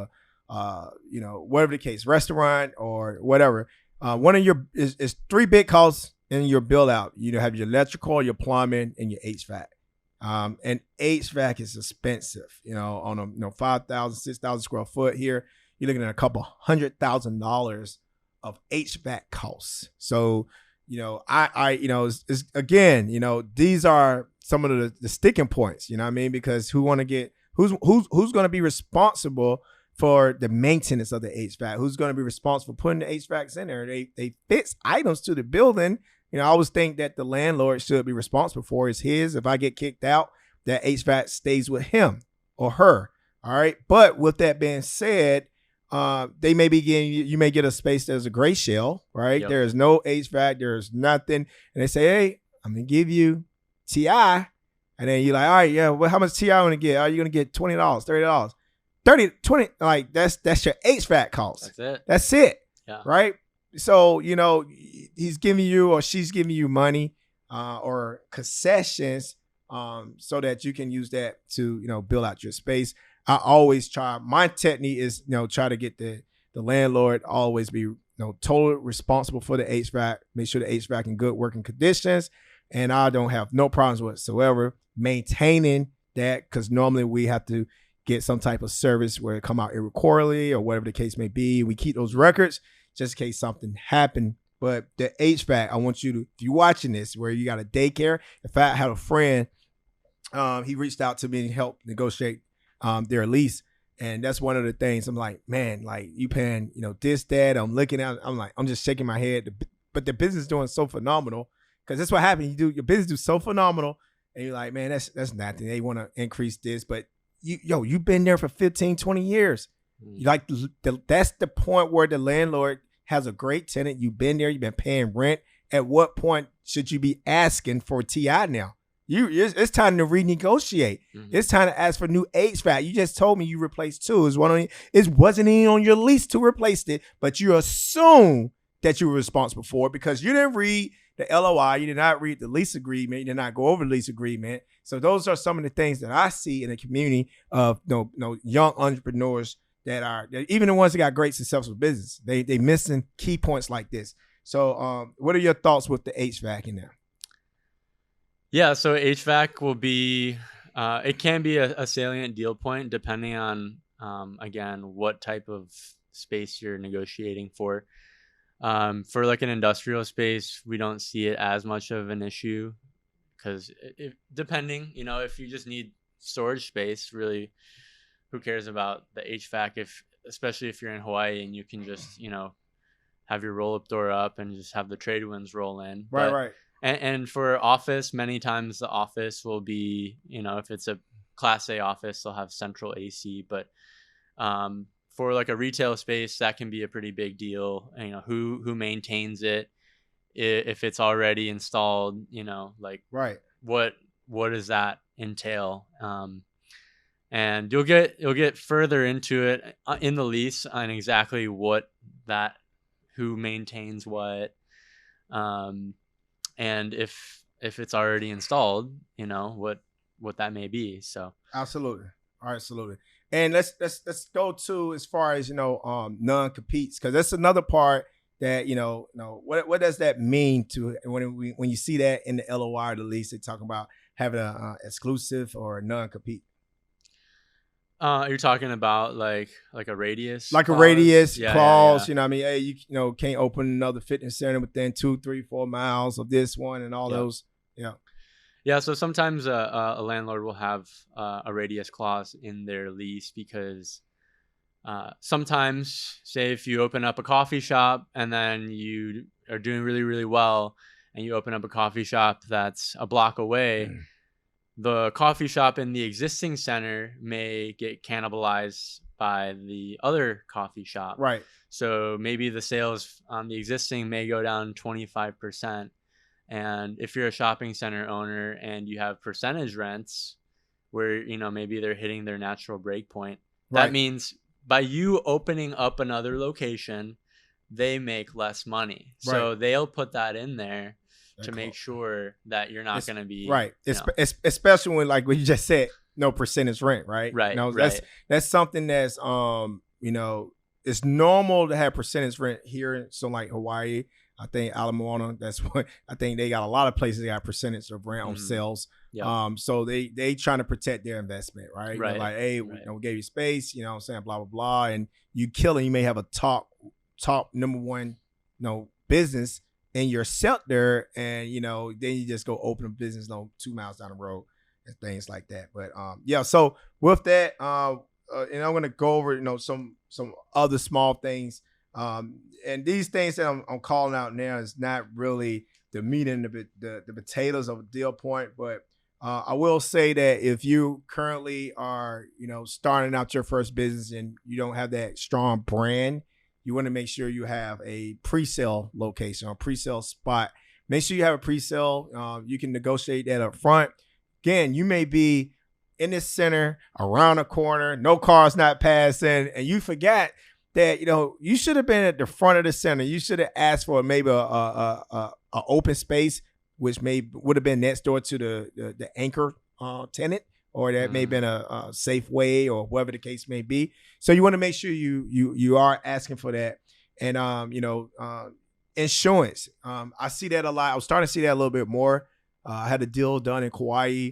whatever the case, restaurant or whatever, one of your is 3 big costs in your bill out. You have your electrical, your plumbing, and your HVAC. And HVAC is expensive, on a 5,000, 6,000 square foot here, you're looking at a couple $100,000 of HVAC costs. So, it's again, these are some of the sticking points, you know what I mean? Because who's going to be responsible for the maintenance of the HVAC? Who's going to be responsible for putting the HVACs in there? They fix items to the building. I always think that the landlord should be responsible for is his. If I get kicked out, that HVAC stays with him or her. All right. But with that being said, they may be getting, you may get a space that's a gray shell, right? Yep. There is no HVAC, there's nothing. And they say, hey, I'm going to give you TI. And then you're like, all right, yeah, well, how much TI want to get? Are you going to get $20, $30? 30, 20, like that's your HVAC cost. That's it. Yeah. Right? So, he's giving you or she's giving you money or concessions so that you can use that to, build out your space. I always try, my technique is, try to get the landlord always be, totally responsible for the HVAC, make sure the HVAC in good working conditions. And I don't have no problems whatsoever maintaining that, because normally we have to get some type of service where it come out every quarterly or whatever the case may be. We keep those records just in case something happened. But the HVAC, I want you to, if you're watching this where you got a daycare, in fact, I had a friend, he reached out to me and helped negotiate their lease. And that's one of the things I'm like, man, like you paying, this, that. I'm looking at, I'm just shaking my head. But the business is doing so phenomenal, because that's what happened. Your business do so phenomenal, and you're like, man, that's nothing. They want to increase this, but you've been there for 15, 20 years. Like that's the point where the landlord has a great tenant. You've been there. You've been paying rent. At what point should you be asking for TI now? It's time to renegotiate. Mm-hmm. It's time to ask for new HVAC. You just told me you replaced 2. It wasn't even on your lease to replace it, but you assume that you were responsible for it because you didn't read the LOI, you did not read the lease agreement, you did not go over the lease agreement. So those are some of the things that I see in the community of young entrepreneurs that are, even the ones that got great successful business, they missing key points like this. So what are your thoughts with the HVAC in there? Yeah, so HVAC will be, it can be a salient deal point depending on, again, what type of space you're negotiating for. For like an industrial space, we don't see it as much of an issue because depending, if you just need storage space, really, who cares about the HVAC? Especially if you're in Hawaii and you can just, have your roll-up door up and just have the trade winds roll in. Right. And for office, many times the office will be, if it's a Class A office, they'll have central AC. But for like a retail space, that can be a pretty big deal. Who maintains it, if it's already installed, like right. What does that entail? And you'll get further into it in the lease on exactly who maintains what. And if it's already installed, what that may be. So absolutely. All right, absolutely. And let's go to as far as non-competes, because that's another part that what does that mean to when you see that in the LOI or the lease? They talk about having a exclusive or a non-compete. You're talking about like a radius, like clause? A radius clause. Yeah. Hey, you can't open another fitness center within 2, 3, 4 miles of this one and all those. Yeah. Yeah. So sometimes a landlord will have a radius clause in their lease because sometimes, say if you open up a coffee shop and then you are doing really, really well, and you open up a coffee shop that's a block away. The coffee shop in the existing center may get cannibalized by the other coffee shop. Right. So maybe the sales on the existing may go down 25%. And if you're a shopping center owner and you have percentage rents where, maybe they're hitting their natural break point, that means by you opening up another location, they make less money. Right. So they'll put that in there to make sure that you're not going to be right. Especially when, like what you just said, no percentage rent, right? Right. That's something that's it's normal to have percentage rent here in like Hawaii. I think Ala, that's what I think they got a lot of places that got percentage of rent on sales. Yeah. So they trying to protect their investment, right? Right. Like, hey, we gave you space, what I'm saying, blah blah blah, and you kill it. You may have a top number one, business in your sector, and then you just go open a business 2 miles down the road and things like that. But so with that, and I'm gonna go over some other small things, and these things that I'm calling out now is not really the meat and the potatoes of a deal point, but I will say that if you currently are starting out your first business and you don't have that strong brand, you want to make sure you have a pre-sale location or pre-sale spot. Make sure you have a pre-sale. You can negotiate that up front. Again, you may be in this center, around a corner, no cars not passing, and you forgot that you should have been at the front of the center. You should have asked for maybe a open space which would have been next door to the anchor tenant, or that may have been a Safeway or whatever the case may be. So you want to make sure you are asking for that. And insurance. I see that a lot. I was starting to see that a little bit more. I had a deal done in Kauai,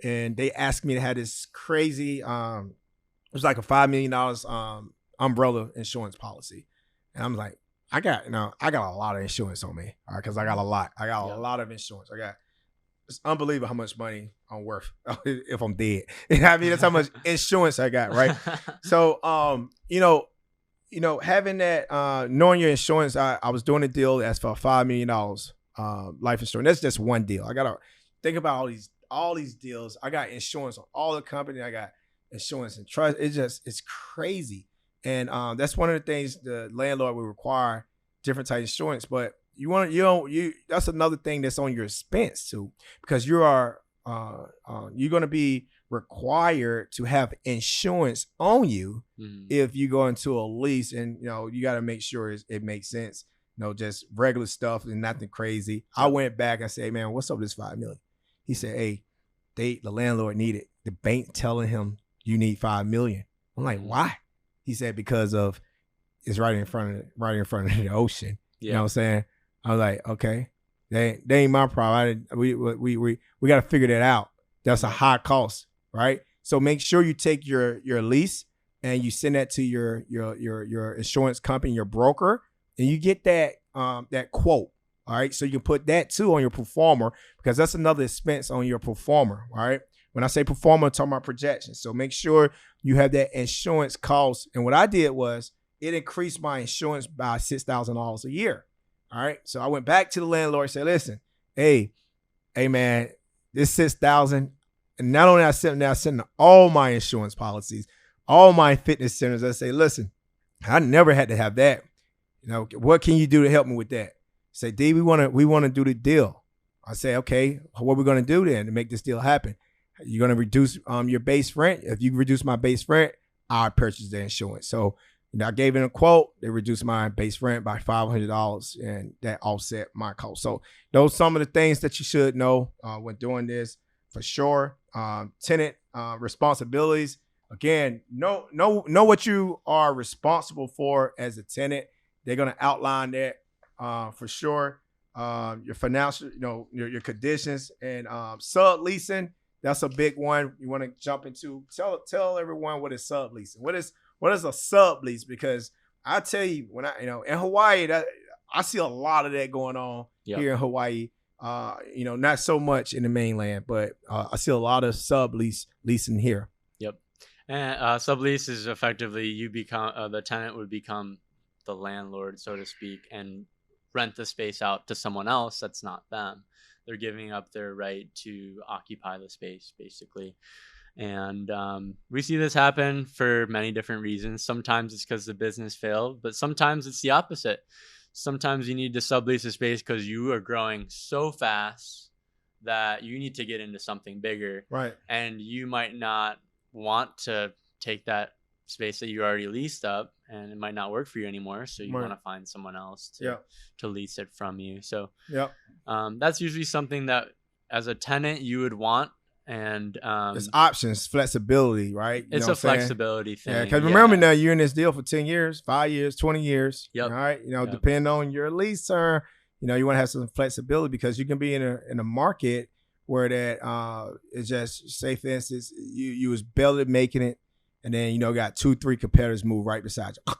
and they asked me to have this crazy. It was like a $5 million umbrella insurance policy, and I'm like, I got a lot of insurance on me, all right, because I got a lot. I got a lot of insurance. It's unbelievable how much money I'm worth if I'm dead. You know what I mean? That's how much insurance I got, right? So, having that, knowing your insurance, I was doing a deal that's for $5 million life insurance. That's just one deal. I gotta think about all these deals. I got insurance on all the company. I got insurance and trust. It's crazy. And that's one of the things the landlord will require, different type of insurance. But that's another thing that's on your expense too, because you're going to be required to have insurance on you if you go into a lease, and you got to make sure it makes sense. Just regular stuff and nothing crazy. I went back and said, hey, man, what's up with this $5 million? He said, hey, the landlord needed the bank telling him you need $5 million. I'm like, why? He said because of it's right in front of the ocean. Yeah. You know what I'm saying? I was like, okay, that ain't my problem. We got to figure that out. That's a high cost, right? So make sure you take your lease and you send that to your insurance company, your broker, and you get that quote. All right, so you can put that too on your performer, because that's another expense on your performer. All right. When I say performer, I'm talking about projections. So make sure you have that insurance cost. And what I did was it increased my insurance by $6,000 a year. All right. So I went back to the landlord and said, listen, hey man, this $6,000. And not only I sent all my insurance policies, all my fitness centers. I say, listen, I never had to have that. What can you do to help me with that? Say, D, we want to do the deal. I say, okay, what are we going to do then to make this deal happen? You're going to reduce your base rent. If you reduce my base rent, I purchase the insurance. So I gave it a quote. They reduced my base rent by $500, and that offset my cost. So those are some of the things that you should know when doing this for sure. Tenant responsibilities. Again, know what you are responsible for as a tenant. They're going to outline that for sure. Your financial, your conditions, and subleasing. That's a big one you want to jump into. Tell everyone what is subleasing. What is a sublease? Because I tell you, when in Hawaii, I see a lot of that going on here in Hawaii. Not so much in the mainland, but I see a lot of leasing here. Yep. And sublease is effectively you become the tenant would become the landlord, so to speak, and rent the space out to someone else that's not them. They're giving up their right to occupy the space, basically. And we see this happen for many different reasons. Sometimes it's because the business failed, but sometimes it's the opposite. Sometimes you need to sublease a space because you are growing so fast that you need to get into something bigger. Right. And you might not want to take that space that you already leased up, and it might not work for you anymore. So you want to find someone else to lease it from you. So that's usually something that as a tenant you would want. And it's options, flexibility, right? It's a flexibility thing. Yeah, because remember now, you're in this deal for 10 years, 5 years, 20 years. Yep. All right. Depending on your lease term, you want to have some flexibility, because you can be in a market where that is just, say for instance, you was barely making it, and then got 2-3 competitors move right beside you,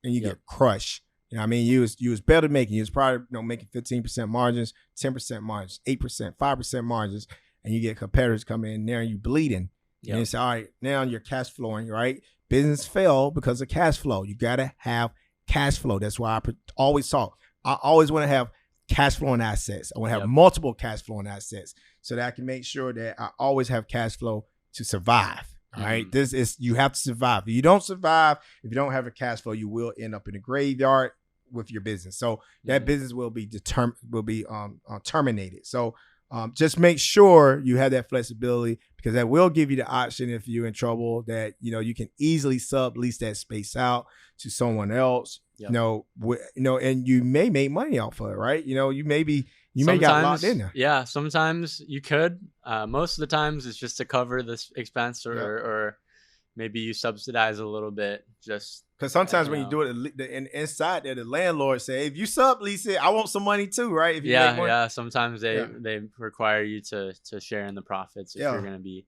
and you get crushed. You was better making. You was probably making 15% margins, 10% margins, 8%, 5% margins, and you get competitors coming in there and you bleeding. Yep. And it's all right. Now you're cash flowing, right? Business fail because of cash flow. You gotta have cash flow. That's why I always talk. I always want to have cash flowing assets. I want to have multiple cash flowing assets so that I can make sure that I always have cash flow to survive. All right. This is, you have to survive. If you don't survive, if you don't have a cash flow, you will end up in a graveyard with your business. So that business will be terminated. So just make sure you have that flexibility, because that will give you the option, if you're in trouble, that you can easily sublease that space out to someone else. Yep. And you may make money off of it, right? You may got locked in there. Yeah, sometimes you could. Most of the times it's just to cover this expense, or maybe you subsidize a little bit, just because sometimes when you do it, inside there, the landlord say, if you sublease it, I want some money too, right? If you make money. Sometimes they require you to share in the profits if you're going to be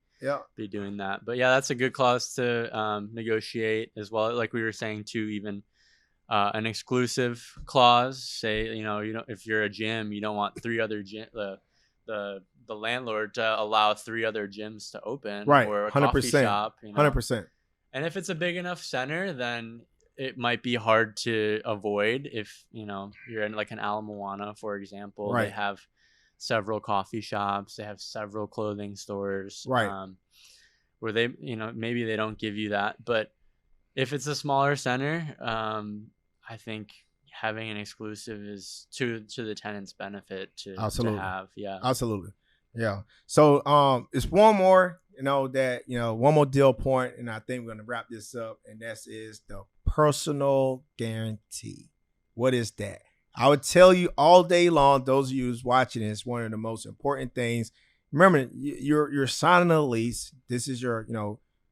doing that. But that's a good clause to negotiate as well. Like we were saying too, even an exclusive clause. Say if you're a gym, you don't want three other the landlord to allow three other gyms to open, right? Or a 100%, coffee shop. 100%. And if it's a big enough center, then it might be hard to avoid. If you're in like an Ala Moana, for example, right. They have several coffee shops, they have several clothing stores, right? Where they maybe they don't give you that. But if it's a smaller center, I think having an exclusive is to the tenant's benefit to have. Absolutely. Yeah. So it's one more one more deal point, and I think we're going to wrap this up, and that is the personal guarantee. What is that? I would tell you all day long, those of you who's watching this, one of the most important things. Remember, you're signing a lease. This is your,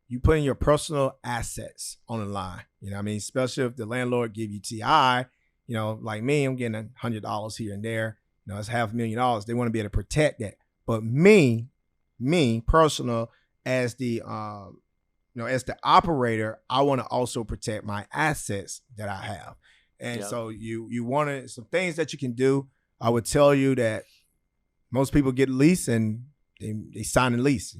you putting your personal assets on the line. Especially if the landlord give you TI, like me, I'm getting $100 here and there. It's $500,000. They want to be able to protect that. But me personal, as the as the operator, I want to also protect my assets that I have. And so you want some things that you can do. I would tell you that most people get lease and they sign a lease.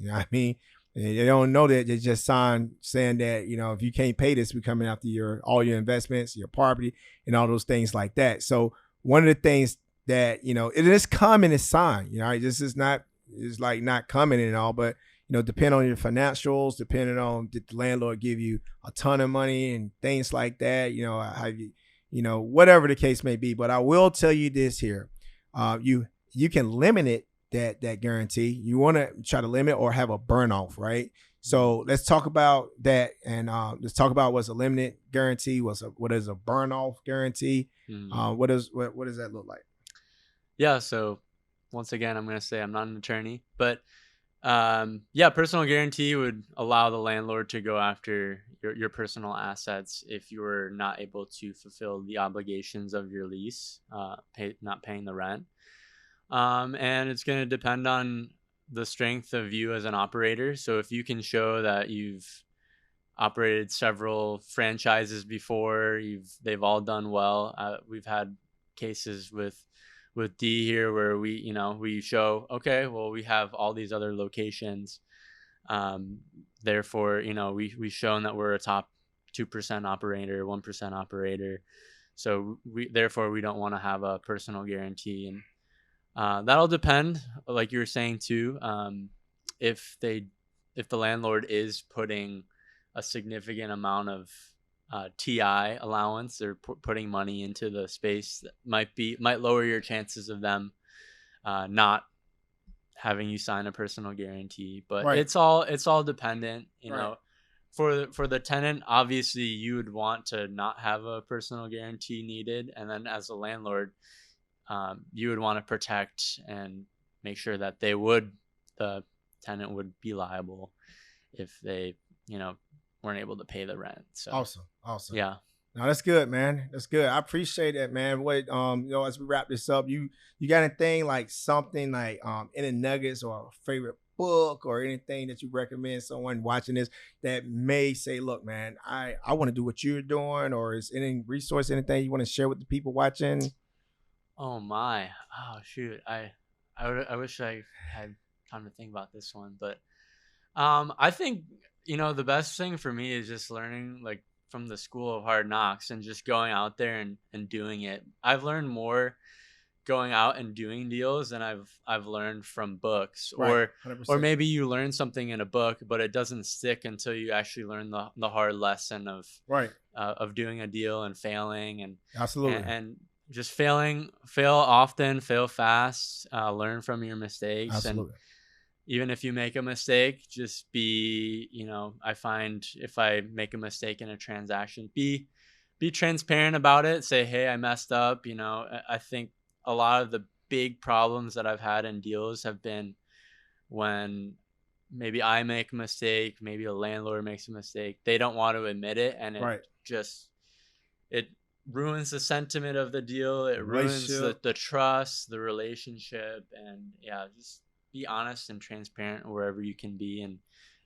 They don't know that they just sign saying that, if you can't pay this, we're coming after all your investments, your property, and all those things like that. So one of the things that, it is common to sign, this is not, it's like not common and all, but, depending on your financials, depending on did the landlord give you a ton of money and things like that, have you, whatever the case may be. But I will tell you this here, you can limit it, that guarantee. You want to try to limit or have a burn off, right? So let's talk about that, and let's talk about what's a limited guarantee, what is a burn off guarantee. What does that look like? Yeah, so once again, I'm going to say I'm not an attorney, but personal guarantee would allow the landlord to go after your personal assets if you were not able to fulfill the obligations of your lease, not paying the rent. And it's going to depend on the strength of you as an operator. So if you can show that you've operated several franchises before, they've all done well. We've had cases with D here where we show, okay, well, we have all these other locations. Therefore, we've shown that we're a top 2% operator, 1% operator. So we don't want to have a personal guarantee. And that'll depend, like you were saying too, if the landlord is putting a significant amount of TI allowance, or putting money into the space, that might lower your chances of them not having you sign a personal guarantee. But right. it's all dependent, right. For the tenant, obviously you would want to not have a personal guarantee needed, and then as a landlord, you would want to protect and make sure that the tenant would be liable if they weren't able to pay the rent. So awesome. Yeah. No, that's good, man. That's good. I appreciate that, man. Wait, as we wrap this up, you got anything like something like any nuggets or a favorite book or anything that you recommend someone watching this that may say, look, man, I want to do what you're doing, or is any resource, anything you want to share with the people watching? Oh shoot. I wish I had time to think about this one, but I think the best thing for me is just learning, like, from the school of hard knocks and just going out there and doing it. I've learned more going out and doing deals than I've learned from books, right, or maybe you learn something in a book, but it doesn't stick until you actually learn the hard lesson of right of doing a deal and failing. And absolutely. And just fail often, fail fast, learn from your mistakes. And Absolutely. even if you make a mistake, just be, I find if I make a mistake in a transaction, be transparent about it. Say, hey, I messed up. I think a lot of the big problems that I've had in deals have been when maybe I make a mistake, maybe a landlord makes a mistake. They don't want to admit it, and Right. it ruins the sentiment of the deal. It ruins the trust, the relationship. And yeah, just be honest and transparent wherever you can be,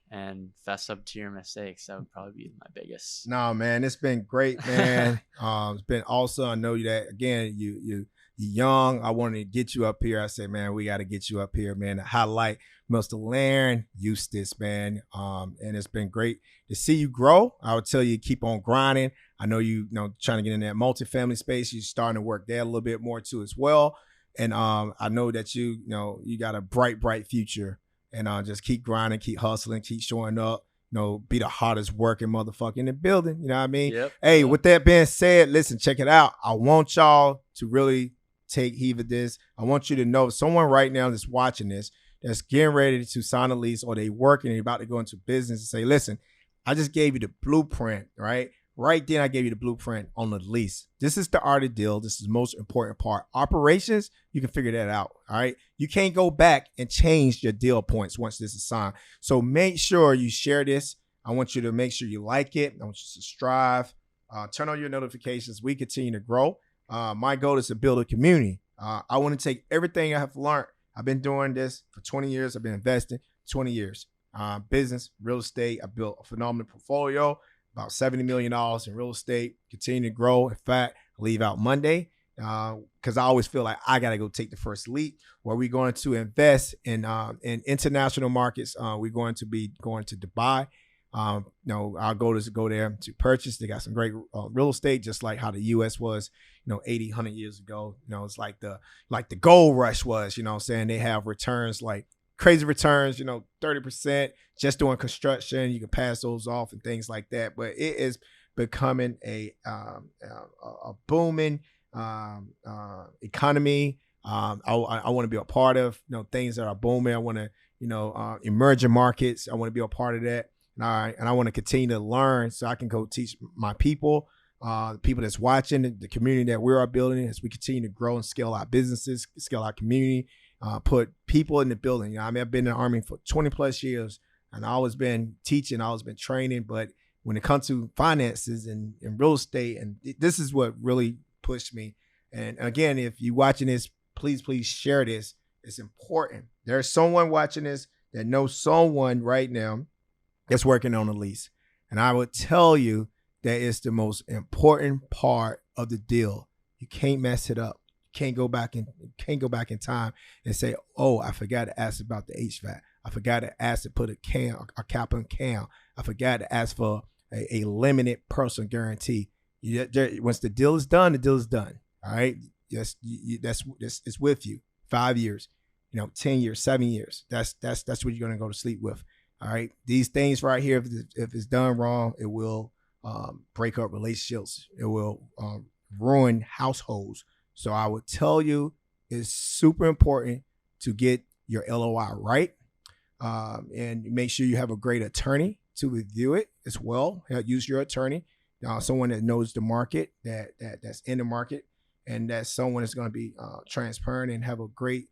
and fess up to your mistakes. That would probably be my biggest. No, man, it's been great, man. It's been awesome. I know that again. You're young. I wanted to get you up here. I said, man, we got to get you up here, man, to highlight Mr. Laren Eustace, man. And it's been great to see you grow. I would tell you, keep on grinding. I know you know trying to get in that multifamily space. You're starting to work there a little bit more too as well. And I know that you got a bright future. And just keep grinding, keep hustling, keep showing up. Be the hardest working motherfucker in the building. You know what I mean? Yep. Hey, with that being said, listen, check it out. I want y'all to really take heed of this. I want you to know someone right now that's watching this, that's getting ready to sign a lease, or they working and about to go into business, and say, listen, I just gave you the blueprint, right? Right then, I gave you the blueprint on the lease. This is the art of the deal. This is the most important part. Operations, you can figure that out, all right? You can't go back and change your deal points once this is signed. So make sure you share this. I want you to make sure you like it. I want you to strive. Turn on your notifications. We continue to grow. My goal is to build a community. I want to take everything I have learned. I've been doing this for 20 years. I've been investing 20 years. Business, real estate. I built a phenomenal portfolio. About $70 million in real estate, continue to grow. In fact, I leave out Monday because I always feel like I got to go take the first leap where we're going to invest in international markets. We're going to be going to Dubai. Our goal is to go there to purchase. They got some great real estate, just like how the U.S. was, 80, 100 years ago. It's like the gold rush was, what I'm saying? They have returns like crazy returns, 30% just doing construction. You can pass those off and things like that. But it is becoming a booming economy. I want to be a part of things that are booming. I want to emerging markets. I want to be a part of that. And I want to continue to learn so I can go teach my people, the people that's watching, the community that we are building as we continue to grow and scale our businesses, scale our community. Put people in the building. I've been in the Army for 20 plus years, and I always been teaching, I always been training. But when it comes to finances and real estate, and this is what really pushed me. And again, if you're watching this, please share this. It's important. There's someone watching this that knows someone right now that's working on a lease. And I would tell you that it's the most important part of the deal. You can't mess it up. Can't go back in time and say, oh, I forgot to ask about the HVAC. I forgot to ask to put a cap on cam. I forgot to ask for a limited personal guarantee. Once the deal is done, the deal is done. All right. Yes, that's it's with you. 5 years, 10 years, 7 years. That's what you're gonna go to sleep with. All right. These things right here, if it's done wrong, it will break up relationships. It will ruin households. So I would tell you it's super important to get your LOI right, and make sure you have a great attorney to review it as well. Use your attorney, someone that knows the market, that's in the market, and that's someone that's going to be transparent and have a great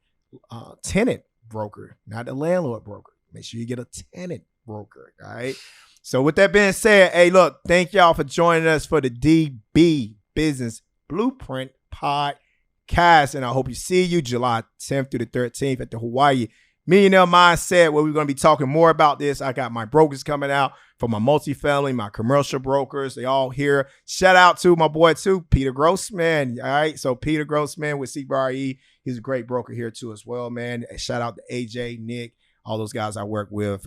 tenant broker, not a landlord broker. Make sure you get a tenant broker. All right. So with that being said, hey, look, thank y'all for joining us for the DB Business Blueprint Podcast, and I hope you see you July 10th through the 13th at the Hawaii Millionaire Mindset, where we're going to be talking more about this. I got my brokers coming out for my multifamily, my commercial brokers. They all here. Shout out to my boy too, Peter Grossman. All right, so Peter Grossman with CBRE, he's a great broker here too as well, man. Shout out to AJ, Nick, all those guys I work with.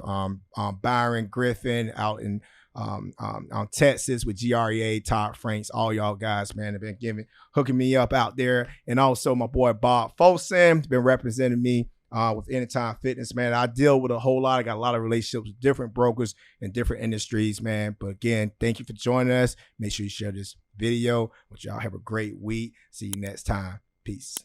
Byron Griffin out in Texas with GREA, Todd Franks, all y'all guys, man, have been hooking me up out there. And also my boy Bob Folsom has been representing me with Anytime Fitness, man. I deal with a whole lot. I got a lot of relationships with different brokers in different industries, man. But again, thank you for joining us. Make sure you share this. video. But y'all have a great week. See you next time. Peace.